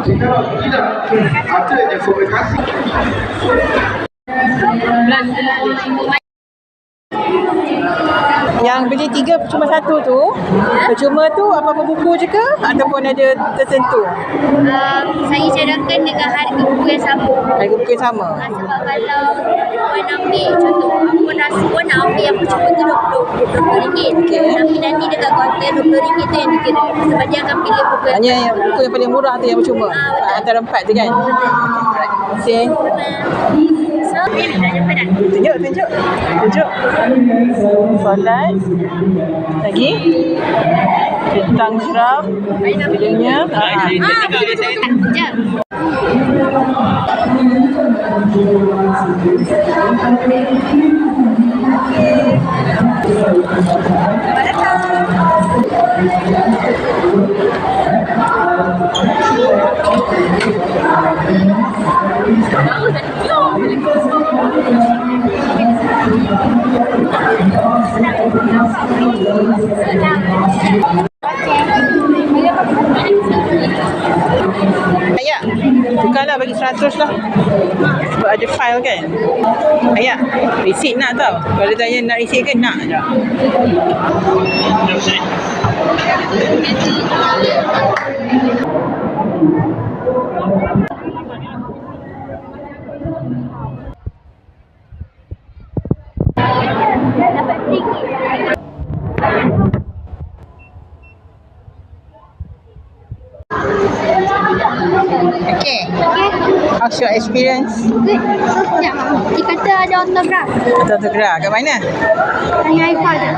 Kalau tidak ada je komunikasi. Yang beli 3 percuma 1 tu, percuma tu apa-apa buku je ke ataupun ada tertentu? Saya cadangkan dengan harga buku yang sama. Harga buku yang sama. Sebab kalau puan ambil contoh, puan rasa puan nak ambil yang percuma tu RM20. Tapi nanti dekat kaunter RM20 tu yang dikira. Sebab dia akan pilih buku yang Hanya yang buku yang paling murah tu yang percuma. Antara 4 tu kan. Terima kasih. So, dah jumpa dah. Tunjuk. Solat. Lagi. Tentang syaraf. Videonya. Sekejap. Ayah, tukarlah bagi 100 lah. Sebab ada file kan. Ayah, receipt nak tau. Kalau tanya nak receipt ke, nak je. Dapat RM3. Okay. How's your experience? Good. So, sekejap. Dia kata ada autograph. Autograph kat mana? Tanya iPhone tu.